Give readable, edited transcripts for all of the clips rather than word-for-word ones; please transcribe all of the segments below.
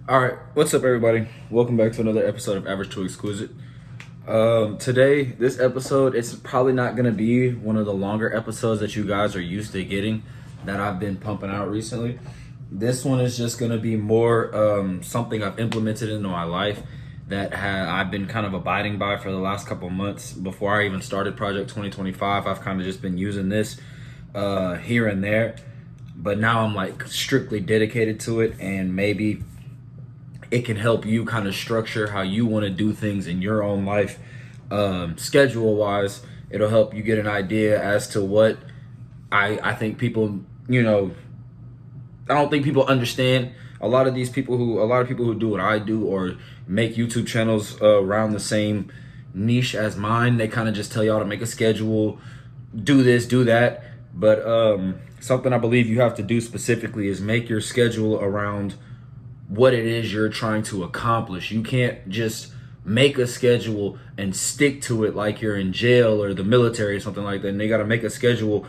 All right, what's up, everybody? Welcome back to another episode of Average to Exquisite. Today, this episode, it's probably not going to be one of the longer episodes that you guys are used to getting that I've been pumping out recently. This one is just going to be more something I've implemented into my life that I've been kind of abiding by for the last couple months. Before I even started Project 2025, I've kind of just been using this here and there. But now I'm like strictly dedicated to it, and maybe it can help you kind of structure how you want to do things in your own life. Schedule wise, it'll help you get an idea as to what I think people, I don't think people understand. A lot of people who do what I do or make YouTube channels around the same niche as mine, they kind of just tell y'all to make a schedule, do this, do that. But something I believe you have to do specifically is make your schedule around what it is you're trying to accomplish. You can't just make a schedule and stick to it like you're in jail or the military or something like that. And they got to make a schedule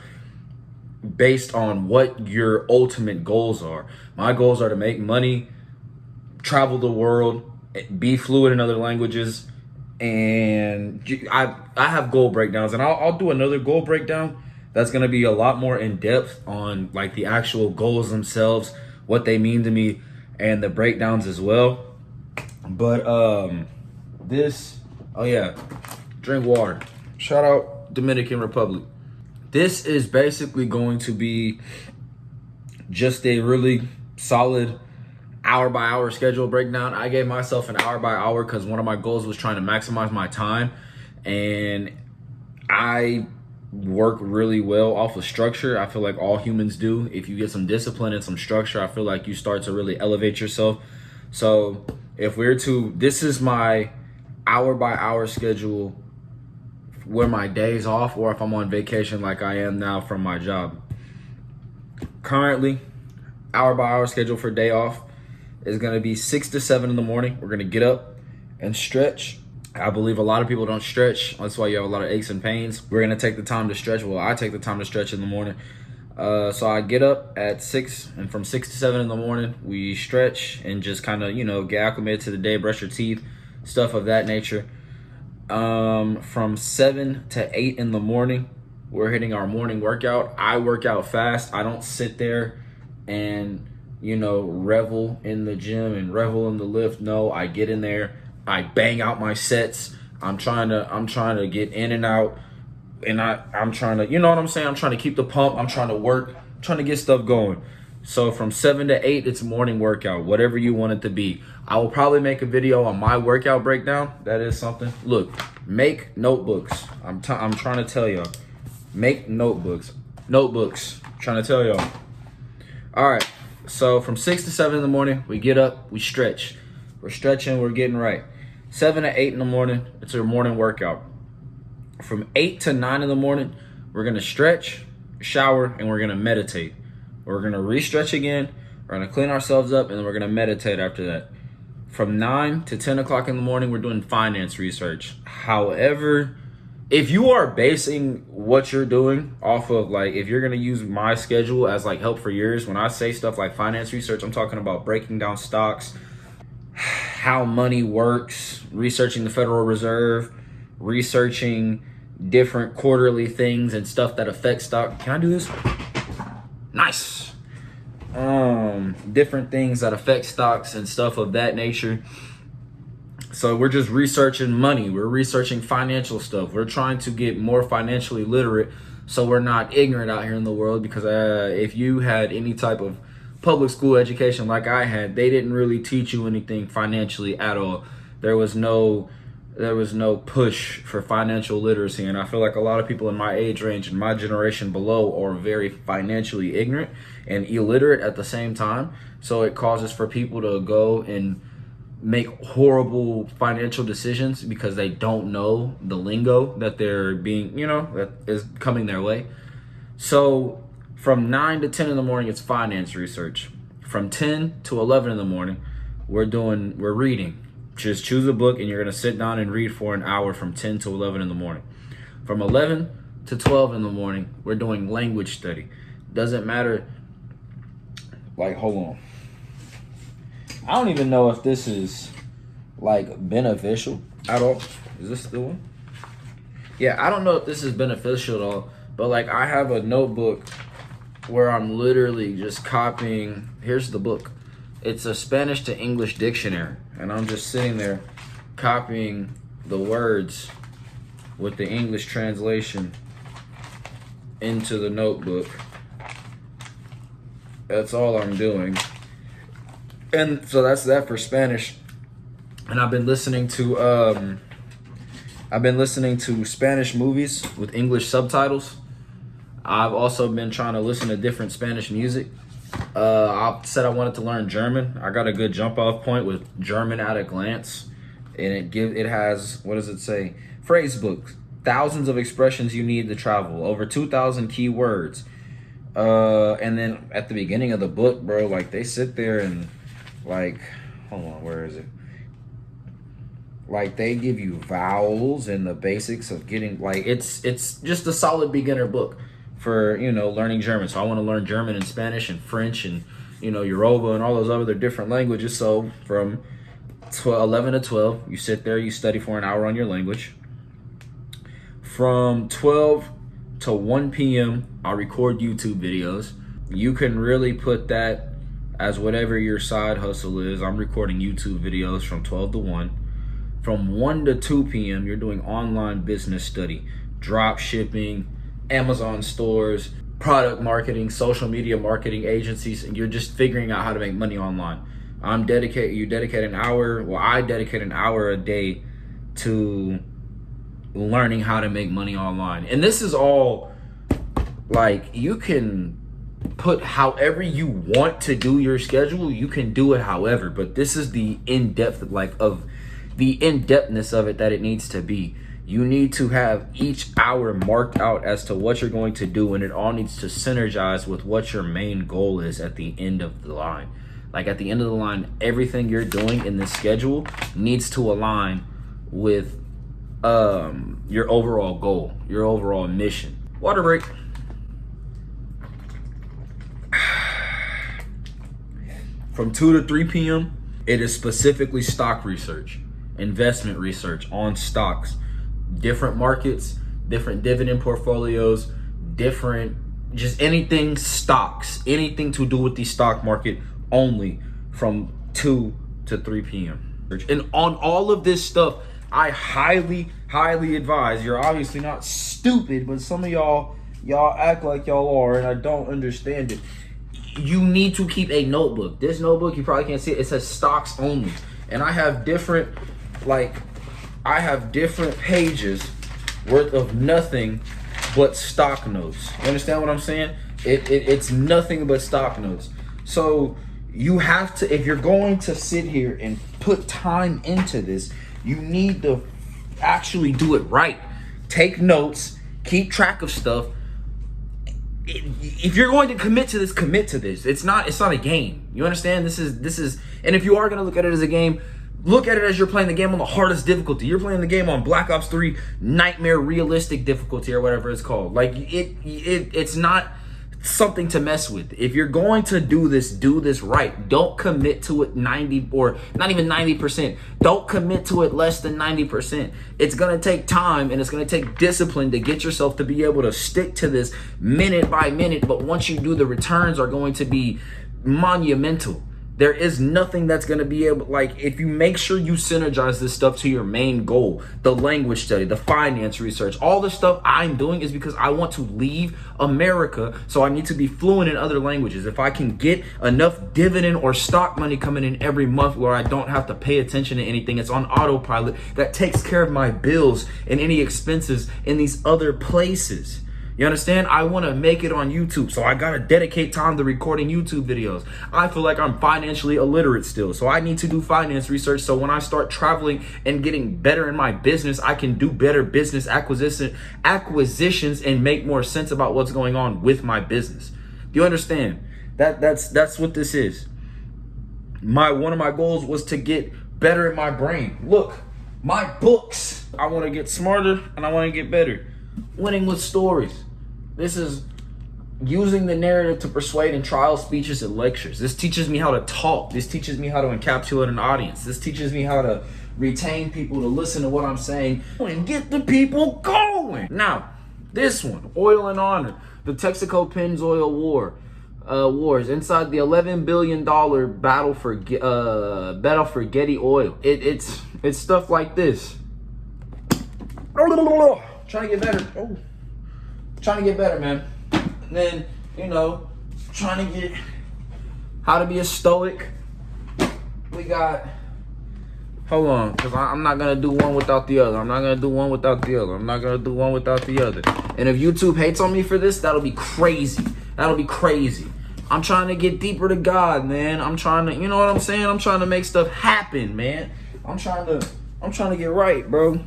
based on what your ultimate goals are. My goals are to make money, travel the world, be fluent in other languages, and I have goal breakdowns, and I'll do another goal breakdown that's going to be a lot more in depth on like the actual goals themselves, what they mean to me, and the breakdowns as well. But drink water. Shout out Dominican Republic. This is basically going to be just a really solid hour by hour schedule breakdown. I gave myself an hour by hour because one of my goals was trying to maximize my time, and I work really well off of structure. I feel like all humans do. If you get some discipline and some structure, I feel like you start to really elevate yourself. So this is my hour by hour schedule where my days off or if I'm on vacation like I am now from my job. Currently, hour by hour schedule for day off is going to be 6 to 7 in the morning. We're going to get up and stretch. I believe a lot of people don't stretch. That's why you have a lot of aches and pains. We're going to take the time to stretch. Well, I take the time to stretch in the morning. So I get up at 6, and from 6 to 7 in the morning, we stretch and just kind of, get acclimated to the day, brush your teeth, stuff of that nature. From 7 to 8 in the morning, we're hitting our morning workout. I work out fast. I don't sit there and, revel in the gym and revel in the lift. No, I get in there. I bang out my sets. I'm trying to get in and out, and I'm trying to, what I'm saying? I'm trying to keep the pump. I'm trying to work, trying to get stuff going. So from 7 to 8, it's morning workout, whatever you want it to be. I will probably make a video on my workout breakdown. That is something. Look, make notebooks. I'm trying to tell y'all. Make notebooks. Trying to tell y'all. All right. So from 6 to 7 in the morning, we get up, we stretch. We're stretching, we're getting right. 7 to 8 in the morning, it's our morning workout. From 8 to 9 in the morning, we're gonna stretch, shower, and we're gonna meditate. We're gonna re-stretch again, we're gonna clean ourselves up, and then we're gonna meditate after that. From 9 to 10 o'clock in the morning, we're doing finance research. However, if you are basing what you're doing off of, like, if you're gonna use my schedule as like help for yours, when I say stuff like finance research, I'm talking about breaking down stocks, how money works, researching the Federal Reserve, researching different quarterly things and stuff that affect stock. Can I do this? Nice. Different things that affect stocks and stuff of that nature. So we're just researching money. We're researching financial stuff. We're trying to get more financially literate so we're not ignorant out here in the world, because if you had any type of public school education like I had, they didn't really teach you anything financially at all. There was no push for financial literacy, and I feel like a lot of people in my age range and my generation below are very financially ignorant and illiterate at the same time. So it causes for people to go and make horrible financial decisions because they don't know the lingo that they're being, that is coming their way. So from 9 to 10 in the morning, it's finance research. From 10 to 11 in the morning, we're reading. Just choose a book and you're going to sit down and read for an hour from 10 to 11 in the morning. From 11 to 12 in the morning, we're doing language study. Doesn't matter. Like, hold on. I don't even know if this is like beneficial at all. Is this the one? Yeah, I don't know if this is beneficial at all, but like I have a notebook where I'm literally just copying. Here's the book. It's a Spanish to English dictionary, and I'm just sitting there copying the words with the English translation into the notebook. That's all I'm doing. And so that's that for Spanish. And I've been listening to Spanish movies with English subtitles. I've also been trying to listen to different Spanish music. I said I wanted to learn German. I got a good jump off point with German at a glance. And it has, what does it say? Phrase books. Thousands of expressions you need to travel. Over 2,000 keywords. And then at the beginning of the book, bro, like they sit there and like, hold on, where is it? Like they give you vowels and the basics of getting, like it's just a solid beginner book for, you know, learning German. So I want to learn German and Spanish and French and, you know, Yoruba and all those other different languages. So from 11 to 12, you sit there, you study for an hour on your language. From 12 to 1 p.m., I record YouTube videos. You can really put that as whatever your side hustle is. I'm recording YouTube videos from 12 to 1. From 1 to 2 p.m., you're doing online business study, drop shipping, Amazon stores, product marketing, social media marketing agencies, and you're just figuring out how to make money online. I dedicate an hour a day to learning how to make money online. And this is all, like, you can put however you want to do your schedule, you can do it however, but this is the in-depthness of it that it needs to be. You need to have each hour marked out as to what you're going to do, and it all needs to synergize with what your main goal is at the end of the line. Like at the end of the line, everything you're doing in this schedule needs to align with your overall goal, your overall mission. Water break. From 2 to 3 p.m., it is specifically stock research, investment research on stocks, different markets, different dividend portfolios, different, just anything stocks, anything to do with the stock market only from 2 to 3 p.m. And on all of this stuff, I highly advise, you're obviously not stupid, but some of y'all act like y'all are, and I don't understand it. You need to keep a notebook. This notebook, you probably can't see it. It says stocks only. And I have different pages worth of nothing but stock notes. You understand what I'm saying? It's nothing but stock notes. So you have to, if you're going to sit here and put time into this, you need to actually do it right. Take notes, keep track of stuff. If you're going to commit to this, commit to this. It's not a game. You understand? This is, and if you are going to look at it as a game, look at it as you're playing the game on the hardest difficulty. You're playing the game on Black Ops 3 Nightmare Realistic difficulty or whatever it's called. Like it's not something to mess with. If you're going to do this right. Don't commit to it 90 or not even 90%. Don't commit to it less than 90%. It's going to take time and it's going to take discipline to get yourself to be able to stick to this minute by minute. But once you do, the returns are going to be monumental. There is nothing that's going to be able, like, if you make sure you synergize this stuff to your main goal, the language study, the finance research, all the stuff I'm doing is because I want to leave America, so I need to be fluent in other languages. If I can get enough dividend or stock money coming in every month where I don't have to pay attention to anything, it's on autopilot, that takes care of my bills and any expenses in these other places. You understand? I want to make it on YouTube, so I got to dedicate time to recording YouTube videos. I feel like I'm financially illiterate still, so I need to do finance research, so when I start traveling and getting better in my business, I can do better business acquisitions and make more sense about what's going on with my business. Do you understand? That's what this is. One of my goals was to get better in my brain. Look, my books. I want to get smarter and I want to get better. Winning with stories. This is using the narrative to persuade in trial speeches and lectures. This teaches me how to talk. This teaches me how to encapsulate an audience. This teaches me how to retain people to listen to what I'm saying and get the people going. Now, this one, Oil and Honor, the Texaco Pennzoil Wars inside the $11 billion battle for Getty Oil. It's stuff like this. Trying to get better. Oh, trying to get better, man. And then, you know, trying to get how to be a stoic. We got, hold on, because I'm not going to do one without the other. I'm not going to do one without the other. I'm not going to do one without the other. And if YouTube hates on me for this, that'll be crazy. That'll be crazy. I'm trying to get deeper to God, man. I'm trying to, you know what I'm saying? I'm trying to make stuff happen, man. I'm trying to get right, bro.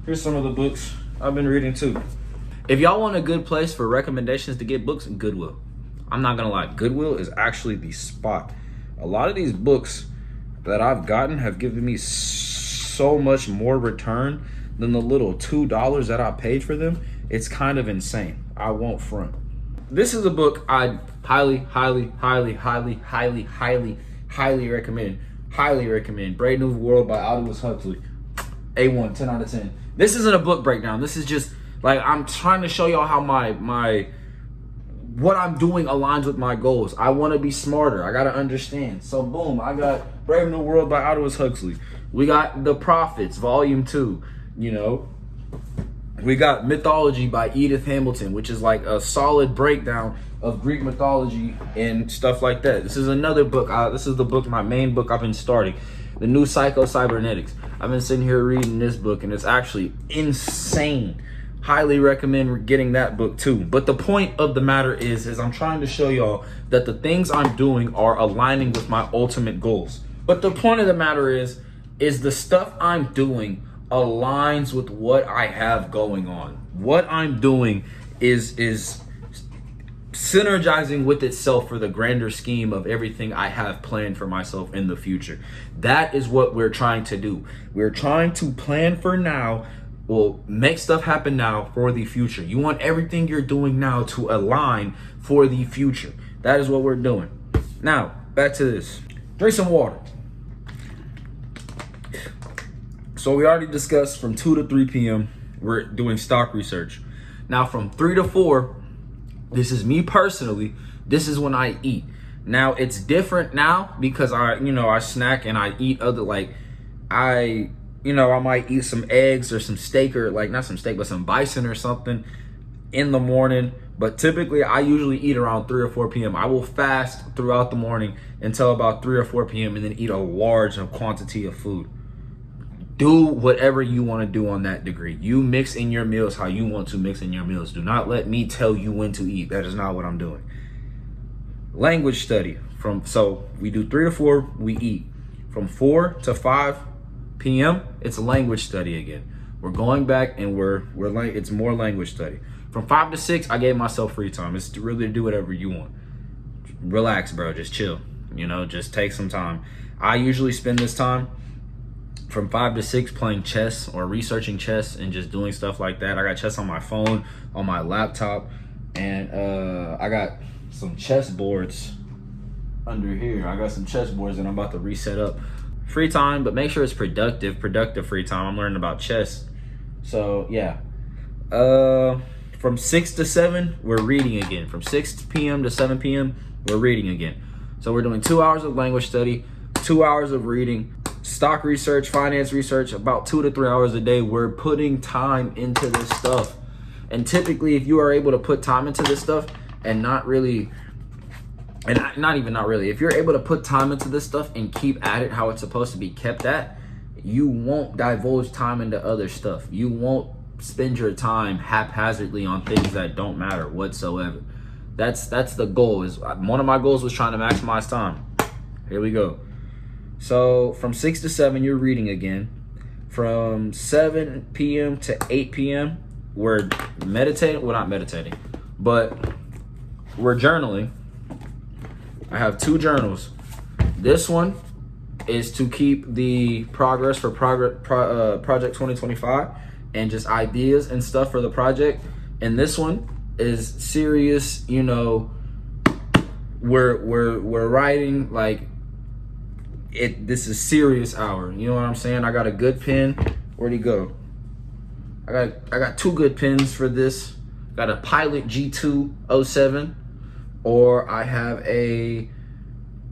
Here's some of the books I've been reading too. If y'all want a good place for recommendations to get books, Goodwill. I'm not gonna lie, Goodwill is actually the spot. A lot of these books that I've gotten have given me so much more return than the little $2 that I paid for them. It's kind of insane. I won't front. This is a book I highly recommend. Highly recommend. Brave New World by Aldous Huxley. A1, 10 out of 10. This isn't a book breakdown. This is just like, I'm trying to show y'all how what I'm doing aligns with my goals. I want to be smarter. I got to understand. So boom, I got Brave New World by Aldous Huxley. We got The Prophets, Volume 2, you know. We got Mythology by Edith Hamilton, which is like a solid breakdown of Greek mythology and stuff like that. This is another book. This is the book, my main book I've been starting. The New Psycho-Cybernetics. I've been sitting here reading this book, and it's actually insane. Highly recommend getting that book too. But the point of the matter is I'm trying to show y'all that the things I'm doing are aligning with my ultimate goals. But the point of the matter is the stuff I'm doing aligns with what I have going on. What I'm doing is synergizing with itself for the grander scheme of everything I have planned for myself in the future. That is what we're trying to do. We're trying to plan for now. Well, make stuff happen now for the future. You want everything you're doing now to align for the future. That is what we're doing. Now, back to this. Drink some water. So we already discussed from 2 to 3 p.m. we're doing stock research. Now from 3 to 4, this is me personally, this is when I eat. Now it's different now because I snack and I eat other, like I might eat some eggs or some steak, or like not some steak, but some bison or something in the morning. But typically I usually eat around 3 or 4 p.m. I will fast throughout the morning until about 3 or 4 p.m. and then eat a large quantity of food. Do whatever you want to do on that degree. You mix in your meals how you want to mix in your meals. Do not let me tell you when to eat. That is not what I'm doing. Language study. So we do 3 to 4, we eat. From 4 to 5 p.m., it's a language study again. We're going back and it's more language study. From 5 to 6, I gave myself free time. It's really to do whatever you want. Relax, bro. Just chill. Just take some time. I usually spend this time from 5 to 6 playing chess or researching chess and just doing stuff like that. I got chess on my phone, on my laptop, and I got some chess boards under here. I got some chess boards that I'm about to reset up. Free time, but make sure it's productive free time. I'm learning about chess. So yeah. From 6 to 7, we're reading again. From 6 p.m. to 7 p.m., we're reading again. So we're doing 2 hours of language study, 2 hours of reading, stock research, finance research, about 2 to 3 hours a day. We're putting time into this stuff. And typically, if you are able to put time into this stuff and not really, if you're able to put time into this stuff and keep at it how it's supposed to be kept at, you won't divulge time into other stuff. You won't spend your time haphazardly on things that don't matter whatsoever. That's the goal. One of my goals was trying to maximize time. Here we go. So from 6 to 7, you're reading again. From 7 p.m. to 8 p.m., we're meditating. Well, not meditating, but we're journaling. I have 2 journals. This one is to keep the progress for Project 2025 and just ideas and stuff for the project. And this one is serious. You know, we're writing like it. This is serious hour. You know what I'm saying? I got a good pen. Where'd he go? I got two good pens for this. Got a Pilot G207, or I have a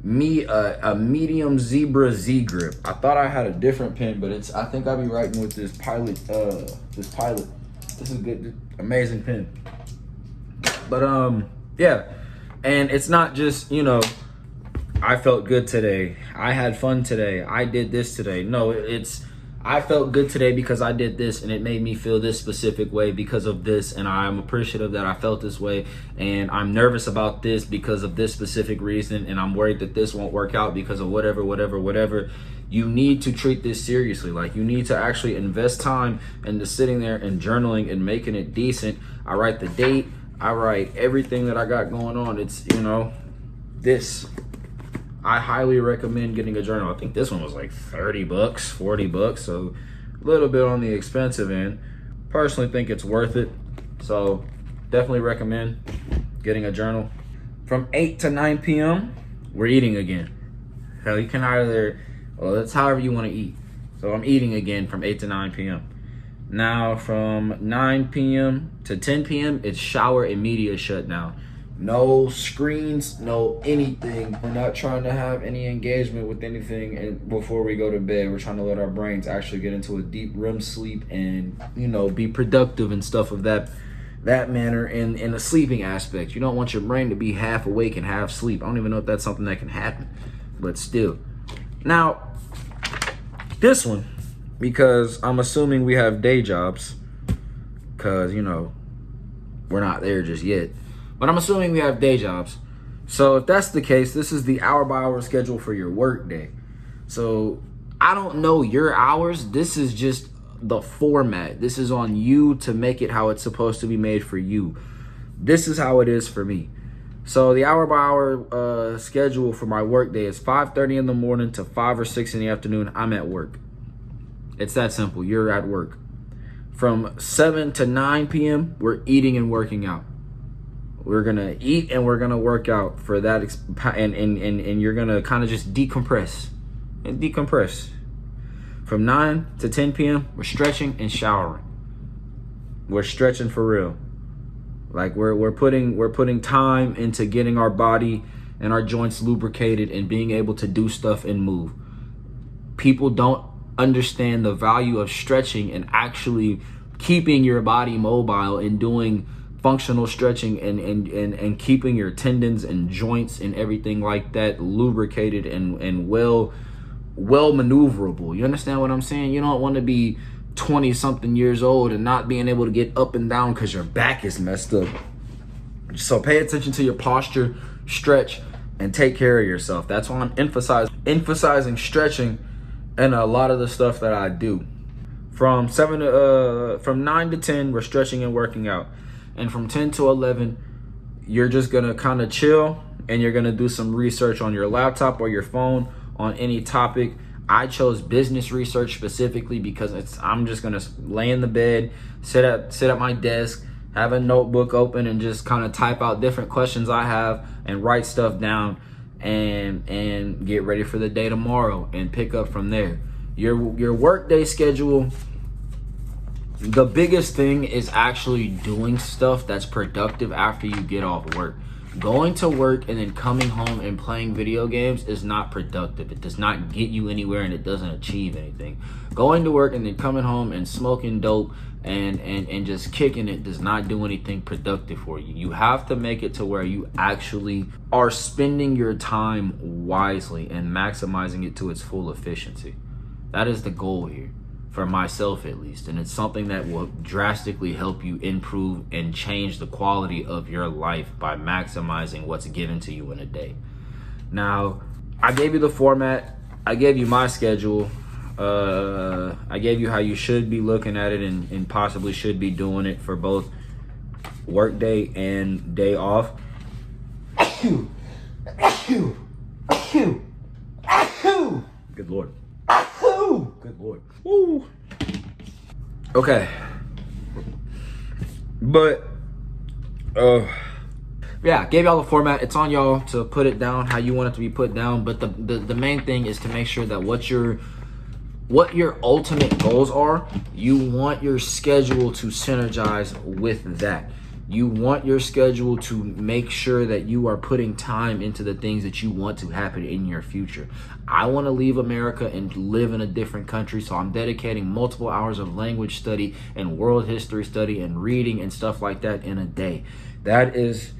medium Zebra Z grip. I thought I had a different pen, but I think I'll be writing with this Pilot. This is good, amazing pen. But yeah, and it's not just, you know, I felt good today, I had fun today, I did this today. No, it's I felt good today because I did this and it made me feel this specific way because of this, and I'm appreciative that I felt this way, and I'm nervous about this because of this specific reason, and I'm worried that this won't work out because of whatever. You need to treat this seriously. Like, you need to actually invest time into sitting there and journaling and making it decent. I write the date, I write everything that I got going on. It's, you know, this. I highly recommend getting a journal. I think this one was like 30 bucks, 40 bucks. So a little bit on the expensive end. Personally think it's worth it. So definitely recommend getting a journal. From 8 to 9 p.m., we're eating again. Hell, you can either, well, that's however you want to eat. So I'm eating again from 8 to 9 p.m. Now from 9 p.m. to 10 p.m., it's shower and media shutdown. No screens, no anything. We're not trying to have any engagement with anything and before we go to bed. We're trying to let our brains actually get into a deep REM sleep and, you know, be productive and stuff of that manner in the sleeping aspect. You don't want your brain to be half awake and half asleep. I don't even know if that's something that can happen, but still. Now, this one, because I'm assuming we have day jobs, because, you know, we're not there just yet. But I'm assuming we have day jobs. So if that's the case, this is the hour-by-hour schedule for your work day. So I don't know your hours. This is just the format. This is on you to make it how it's supposed to be made for you. This is how it is for me. So the hour-by-hour schedule for my work day is 5:30 in the morning to 5 or 6 in the afternoon. I'm at work. It's that simple. You're at work. From 7 to 9 p.m., we're eating and working out. We're gonna eat and we're gonna work out for that, and you're gonna kind of just decompress. From 9 to 10 p.m., we're stretching and showering. We're stretching for real. Like we're putting time into getting our body and our joints lubricated and being able to do stuff and move. People don't understand the value of stretching and actually keeping your body mobile and doing functional stretching and keeping your tendons and joints and everything like that lubricated and well maneuverable. You understand what I'm saying? You don't want to be 20 something years old and not being able to get up and down because your back is messed up. So pay attention to your posture, stretch, and take care of yourself. That's why I'm emphasizing stretching and a lot of the stuff that I do. From 9 to 10, we're stretching and working out. And from 10 to 11, you're just gonna kind of chill and you're gonna do some research on your laptop or your phone on any topic. I chose business research specifically because I'm just gonna lay in the bed, sit at my desk, have a notebook open, and just kind of type out different questions I have and write stuff down and get ready for the day tomorrow and pick up from there. Your work day schedule. The biggest thing is actually doing stuff that's productive after you get off work. Going to work and then coming home and playing video games is not productive. It does not get you anywhere and it doesn't achieve anything. Going to work and then coming home and smoking dope and just kicking it does not do anything productive for you. You have to make it to where you actually are spending your time wisely and maximizing it to its full efficiency. That is the goal here. For myself at least, and it's something that will drastically help you improve and change the quality of your life by maximizing what's given to you in a day. Now, I gave you the format, I gave you my schedule, I gave you how you should be looking at it and possibly should be doing it for both work day and day off. Good Lord. Good Lord. Woo. Okay. But Yeah, gave y'all the format. It's on y'all to put it down how you want it to be put down. But the main thing is to make sure that what your ultimate goals are, you want your schedule to synergize with that. You want your schedule to make sure that you are putting time into the things that you want to happen in your future. I want to leave America and live in a different country, so I'm dedicating multiple hours of language study and world history study and reading and stuff like that in a day. That is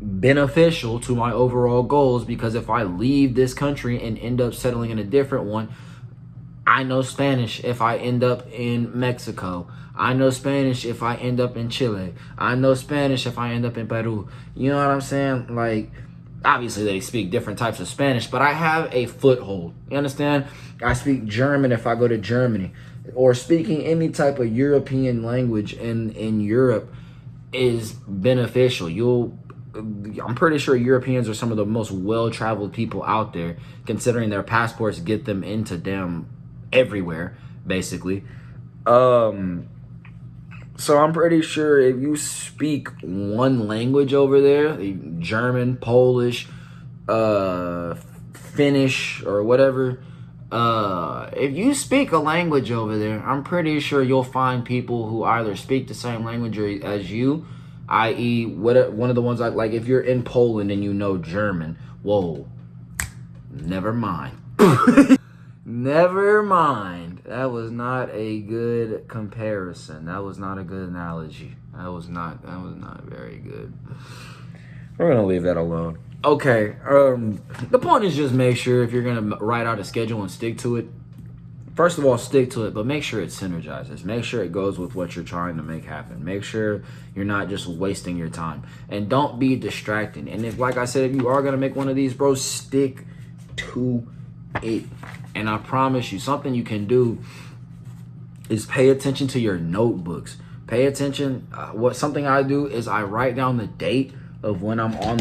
beneficial to my overall goals, because if I leave this country and end up settling in a different one, I know Spanish if I end up in Mexico. I know Spanish if I end up in Chile. I know Spanish if I end up in Peru. You know what I'm saying? Like, obviously they speak different types of Spanish, but I have a foothold. You understand? I speak German if I go to Germany. Or speaking any type of European language in Europe is beneficial. I'm pretty sure Europeans are some of the most well-traveled people out there, considering their passports get them into damn everywhere, basically. So I'm pretty sure if you speak one language over there, German, Polish, Finnish, or whatever, if you speak a language over there, I'm pretty sure you'll find people who either speak the same language as you, i.e. one of the ones like if you're in Poland and you know German, whoa, never mind. Never mind. That was not a good comparison. That was not a good analogy. That was not very good. We're gonna leave that alone. Okay. The point is just make sure if you're gonna write out a schedule and stick to it, first of all, stick to it, but make sure it synergizes. Make sure it goes with what you're trying to make happen. Make sure you're not just wasting your time. And don't be distracted. And if, like I said, if you are gonna make one of these, bro, stick to it. And I promise you, something you can do is pay attention to your notebooks. Pay attention. Something I do is I write down the date of when I'm on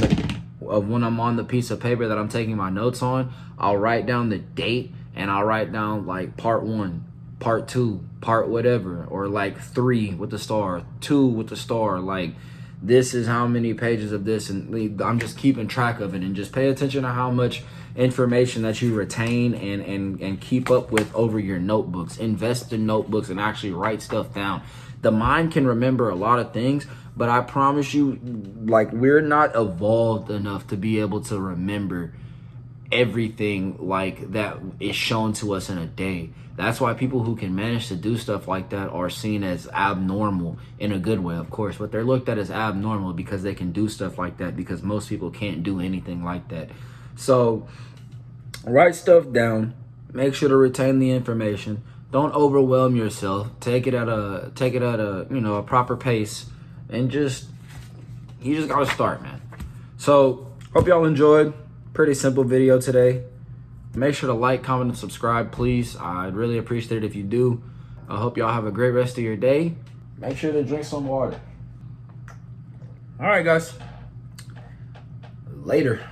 the piece of paper that I'm taking my notes on. I'll write down the date, and I'll write down like part 1, part 2, part whatever, or like 3 with the star, 2 with the star. Like, this is how many pages of this, and I'm just keeping track of it. And just pay attention to how much information that you retain and keep up with over your notebooks. Invest in notebooks and actually write stuff down. The mind can remember a lot of things, but I promise you, like, we're not evolved enough to be able to remember everything like that is shown to us in a day. That's why people who can manage to do stuff like that are seen as abnormal, in a good way, of course, but they're looked at as abnormal because they can do stuff like that, because most people can't do anything like that. So write stuff down. Make sure to retain the information. Don't overwhelm yourself. Take it at a a proper pace, and you just gotta start, man. So hope y'all enjoyed. Pretty simple video today. Make sure to like, comment, and subscribe, please. I'd really appreciate it if you do. I hope y'all have a great rest of your day. Make sure to drink some water. All right, guys. Later.